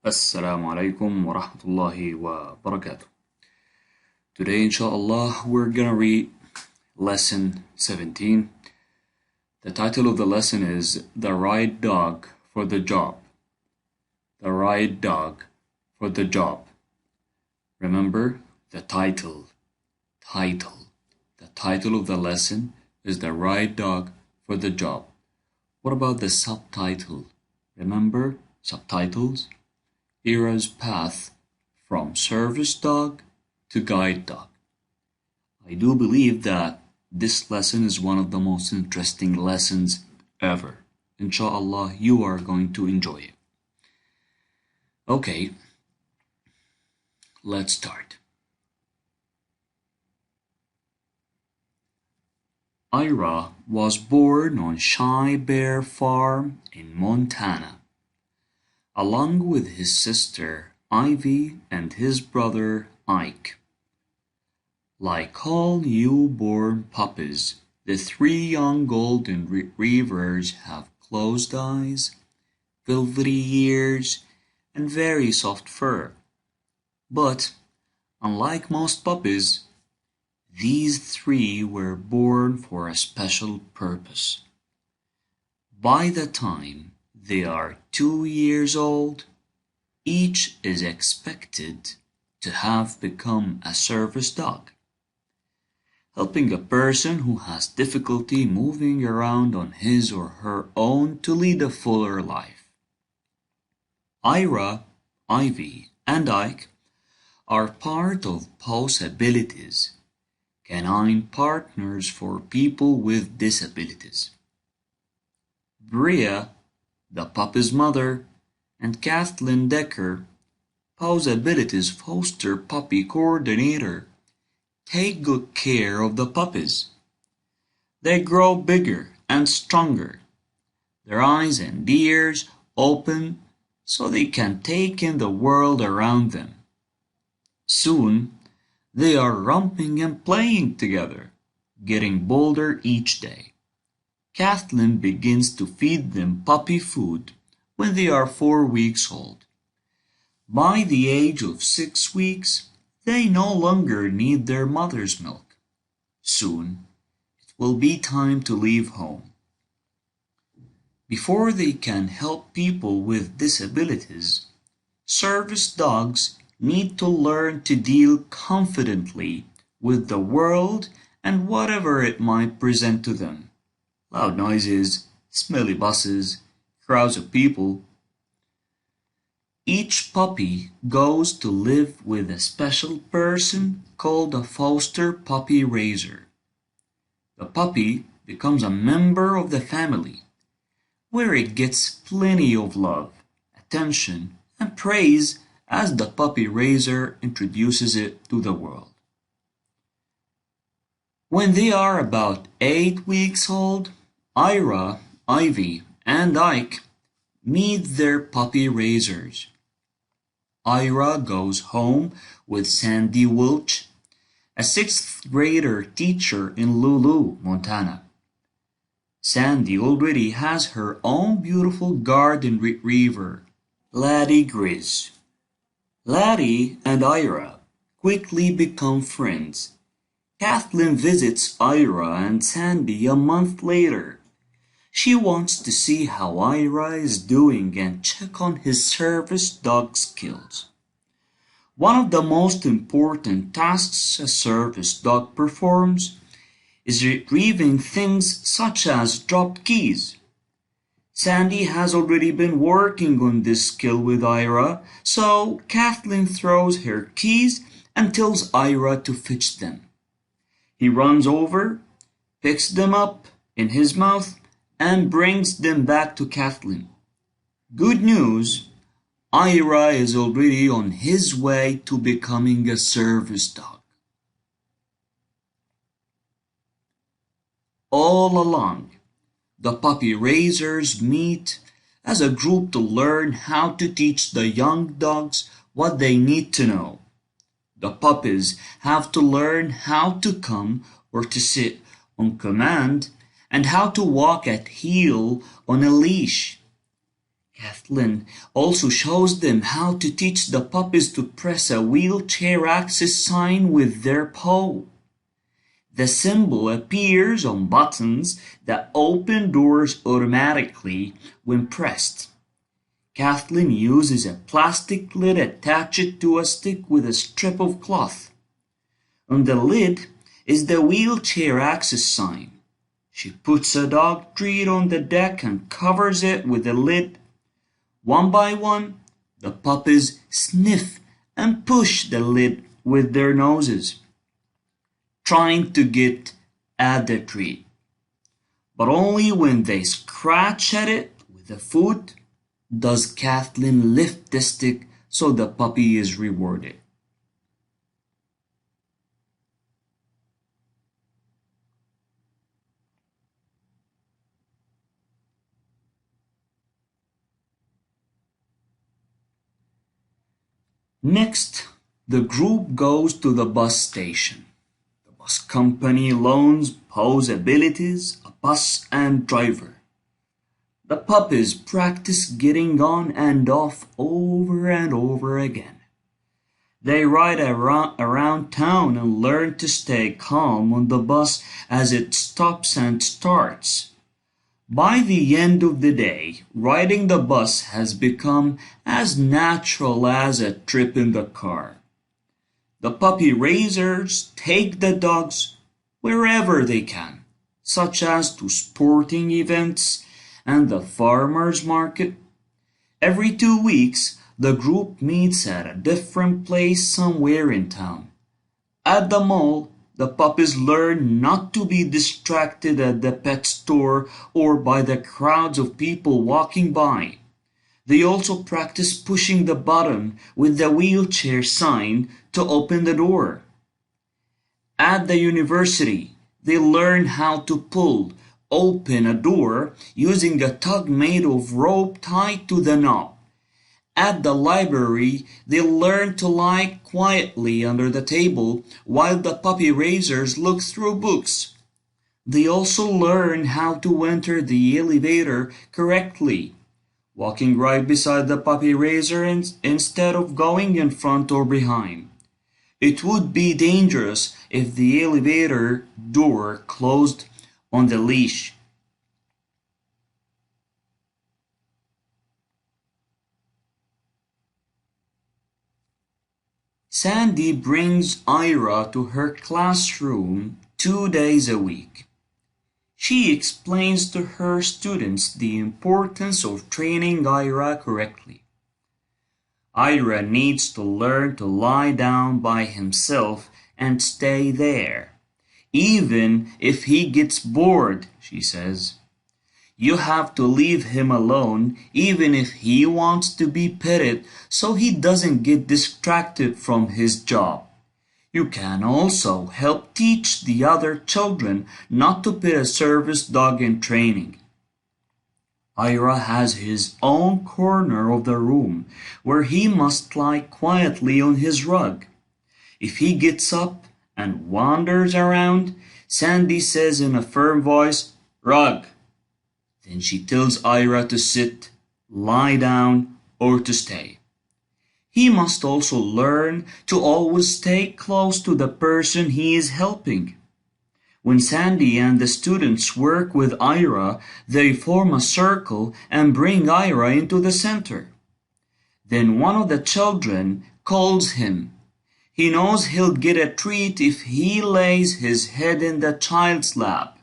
Assalamu alaikum wa rahmatullahi wa barakatuh. Today, inshallah, we're gonna read lesson 17. The title of the lesson is The Right Dog for the Job. The Right Dog for the Job. Remember the title. The title of the lesson is The Right Dog for the Job. What about the subtitle? Remember subtitles? Era's path from service dog to guide dog. I do believe that this lesson is one of the most interesting lessons ever. Inshallah, you are going to enjoy it. Okay, let's start. Ira was born on Shy Bear Farm in Montana, along with his sister Ivy and his brother Ike. Like all newborn puppies, the three young golden retrievers have closed eyes, velvety ears, and very soft fur. But, unlike most puppies, these three were born for a special purpose. By the time they are 2 years old, each is expected to have become a service dog, helping a person who has difficulty moving around on his or her own to lead a fuller life. Ira, Ivy, and Ike are part of POS Abilities, canine partners for people with disabilities. Bria, the puppy's mother, and Kathleen Decker, POS Abilities foster puppy coordinator, take good care of the puppies. They grow bigger and stronger, their eyes and ears open so they can take in the world around them. Soon, they are romping and playing together, getting bolder each day. Kathleen begins to feed them puppy food when they are 4 weeks old. By the age of 6 weeks, they no longer need their mother's milk. Soon, it will be time to leave home. Before they can help people with disabilities, service dogs need to learn to deal confidently with the world and whatever it might present to them. Loud noises, smelly buses, crowds of people. Each puppy goes to live with a special person called a foster puppy raiser. The puppy becomes a member of the family, where it gets plenty of love, attention, and praise as the puppy raiser introduces it to the world. When they are about 8 weeks old, Ira, Ivy, and Ike meet their puppy raisers. Ira goes home with Sandy Welch, a 6th grader teacher in Lulu, Montana. Sandy already has her own beautiful garden retriever, Laddie Grizz. Laddie and Ira quickly become friends. Kathleen visits Ira and Sandy a month later. She wants to see how Ira is doing and check on his service dog skills. One of the most important tasks a service dog performs is retrieving things such as dropped keys. Sandy has already been working on this skill with Ira, so Kathleen throws her keys and tells Ira to fetch them. He runs over, picks them up in his mouth, and brings them back to Kathleen. Good news, Ira is already on his way to becoming a service dog. All along, the puppy raisers meet as a group to learn how to teach the young dogs what they need to know. The puppies have to learn how to come or to sit on command and how to walk at heel on a leash. Kathleen also shows them how to teach the puppies to press a wheelchair access sign with their paw. The symbol appears on buttons that open doors automatically when pressed. Kathleen uses a plastic lid attached to a stick with a strip of cloth. On the lid is the wheelchair access sign. She puts a dog treat on the deck and covers it with the lid. One by one, the puppies sniff and push the lid with their noses, trying to get at the treat. But only when they scratch at it with a foot does Kathleen lift the stick so the puppy is rewarded. Next, the group goes to the bus station. The bus company loans Poe's abilities, a bus and driver. The puppies practice getting on and off over and over again. They ride around town and learn to stay calm on the bus as it stops and starts. By the end of the day, riding the bus has become as natural as a trip in the car. The puppy raisers take the dogs wherever they can, such as to sporting events and the farmer's market. Every 2 weeks, the group meets at a different place somewhere in town. At the mall, the puppies learn not to be distracted at the pet store or by the crowds of people walking by. They also practice pushing the button with the wheelchair sign to open the door. At the university, they learn how to open a door using a tug made of rope tied to the knob. At the library, they learn to lie quietly under the table while the puppy raisers look through books. They also learn how to enter the elevator correctly, walking right beside the puppy raiser instead of going in front or behind. It would be dangerous if the elevator door closed on the leash. Sandy brings Ira to her classroom 2 days a week. She explains to her students the importance of training Ira correctly. Ira needs to learn to lie down by himself and stay there, even if he gets bored, she says. You have to leave him alone even if he wants to be petted so he doesn't get distracted from his job. You can also help teach the other children not to put a service dog in training. Ira has his own corner of the room where he must lie quietly on his rug. If he gets up and wanders around, Sandy says in a firm voice, "Rug." Then she tells Ira to sit, lie down, or to stay. He must also learn to always stay close to the person he is helping. When Sandy and the students work with Ira, they form a circle and bring Ira into the center. Then one of the children calls him. He knows he'll get a treat if he lays his head in the child's lap.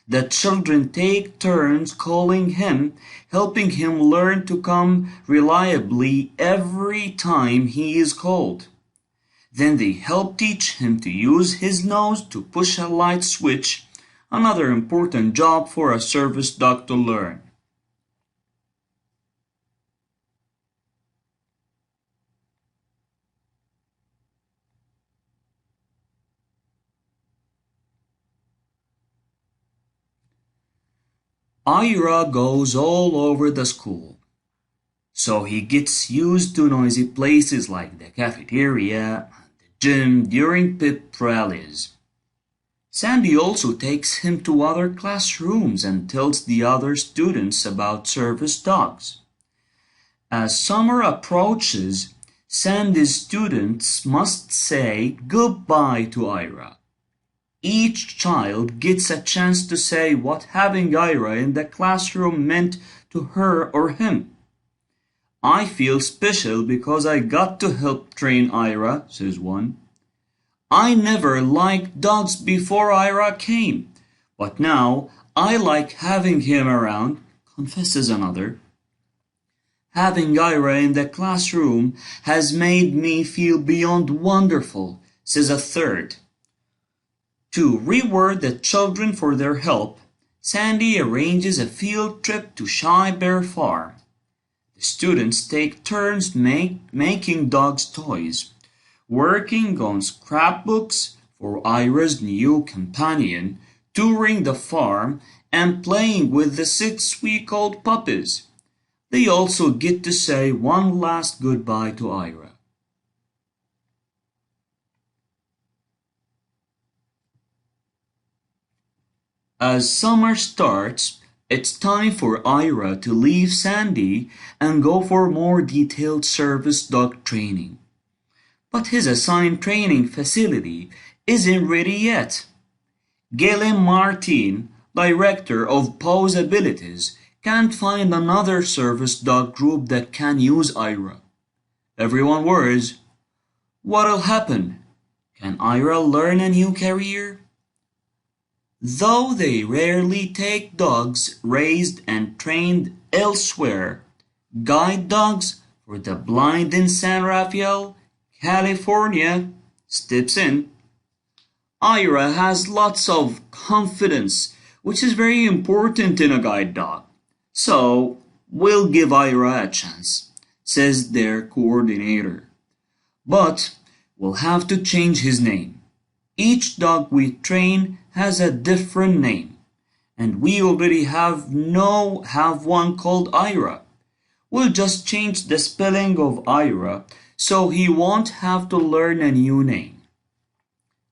The children take turns calling him, helping him learn to come reliably every time he is called. Then they help teach him to use his nose to push a light switch, another important job for a service dog to learn. Ira goes all over the school, so he gets used to noisy places like the cafeteria and the gym during pep rallies. Sandy also takes him to other classrooms and tells the other students about service dogs. As summer approaches, Sandy's students must say goodbye to Ira. Each child gets a chance to say what having Ira in the classroom meant to her or him. I feel special because I got to help train Ira, says one. I never liked dogs before Ira came, but now I like having him around, confesses another. Having Ira in the classroom has made me feel beyond wonderful, says a third. To reward the children for their help, Sandy arranges a field trip to Shy Bear Farm. The students take turns making dogs' toys, working on scrapbooks for Ira's new companion, touring the farm, and playing with the 6-week-old puppies. They also get to say one last goodbye to Ira. As summer starts, it's time for Ira to leave Sandy and go for more detailed service dog training. But his assigned training facility isn't ready yet. Galen Martin, director of Pose Abilities, can't find another service dog group that can use Ira. Everyone worries, what'll happen? Can Ira learn a new career? Though they rarely take dogs raised and trained elsewhere, guide dogs for the blind in San Rafael, California, steps in. Ira has lots of confidence, which is very important in a guide dog. So, we'll give Ira a chance, says their coordinator. But we'll have to change his name. Each dog we train has a different name, and we already have one called Ira. We'll just change the spelling of Ira so he won't have to learn a new name.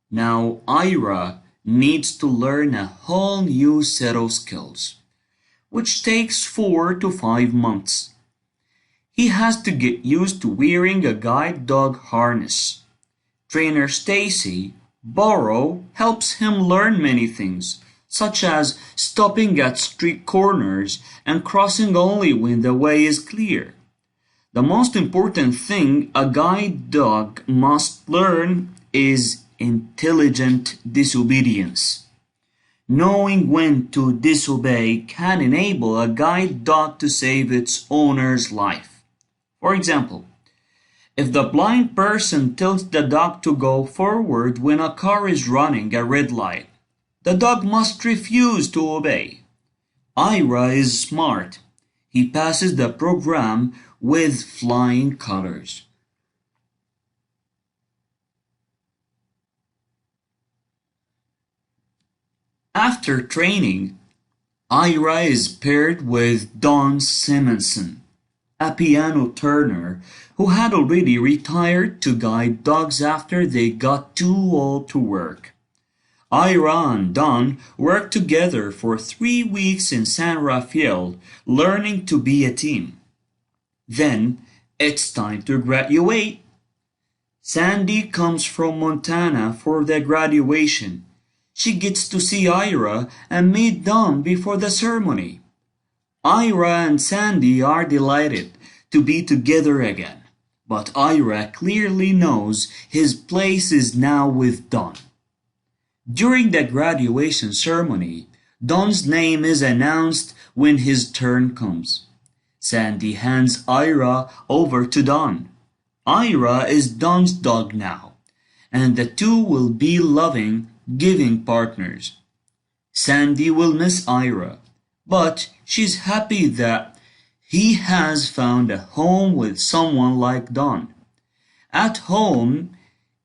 Now Ira needs to learn a whole new set of skills, which takes 4 to 5 months. He has to get used to wearing a guide dog harness. Trainer Stacy Borrow helps him learn many things, such as stopping at street corners and crossing only when the way is clear. The most important thing a guide dog must learn is intelligent disobedience. Knowing when to disobey can enable a guide dog to save its owner's life. For example, if the blind person tells the dog to go forward when a car is running a red light, the dog must refuse to obey. Ira is smart. He passes the program with flying colors. After training, Ira is paired with Don Simonson, a piano turner who had already retired to guide dogs after they got too old to work. Ira and Don worked together for 3 weeks in San Rafael, learning to be a team. Then it's time to graduate. Sandy comes from Montana for the graduation. She gets to see Ira and meet Don before the ceremony. Ira and Sandy are delighted to be together again, but Ira clearly knows his place is now with Don. During the graduation ceremony, Don's name is announced when his turn comes. Sandy hands Ira over to Don. Ira is Don's dog now, and the two will be loving, giving partners. Sandy will miss Ira, but she's happy that he has found a home with someone like Don. At home,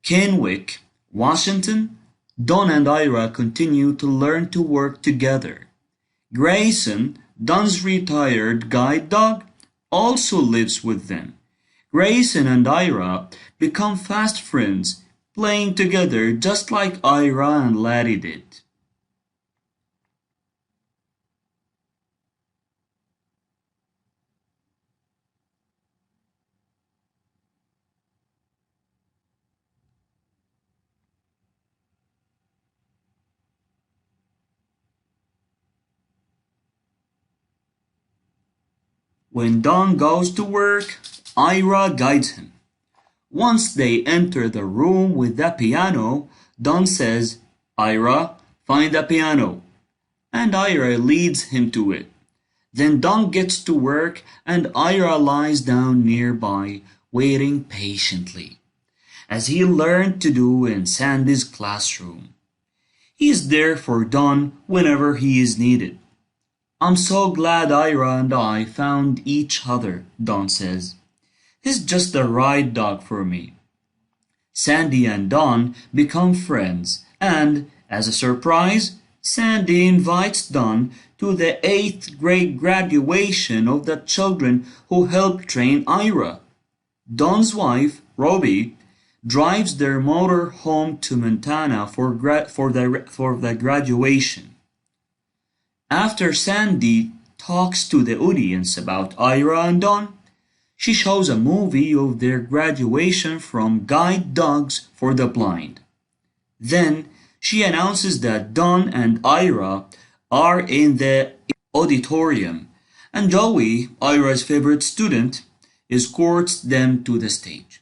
Kennewick, Washington, Don and Ira continue to learn to work together. Grayson, Don's retired guide dog, also lives with them. Grayson and Ira become fast friends, playing together just like Ira and Laddie did. When Don goes to work, Ira guides him. Once they enter the room with the piano, Don says, "Ira, find the piano," and Ira leads him to it. Then Don gets to work and Ira lies down nearby, waiting patiently, as he learned to do in Sandy's classroom. He is there for Don whenever he is needed. "I'm so glad Ira and I found each other," Don says. "He's just the right dog for me." Sandy and Don become friends, and, as a surprise, Sandy invites Don to the 8th grade graduation of the children who helped train Ira. Don's wife, Robbie, drives their motor home to Montana for the graduation. After Sandy talks to the audience about Ira and Don, she shows a movie of their graduation from Guide Dogs for the Blind. Then she announces that Don and Ira are in the auditorium, and Joey, Ira's favorite student, escorts them to the stage.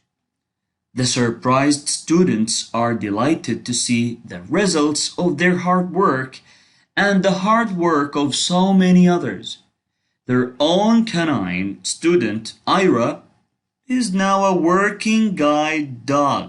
The surprised students are delighted to see the results of their hard work and the hard work of so many others. Their own canine student, Ira, is now a working guide dog.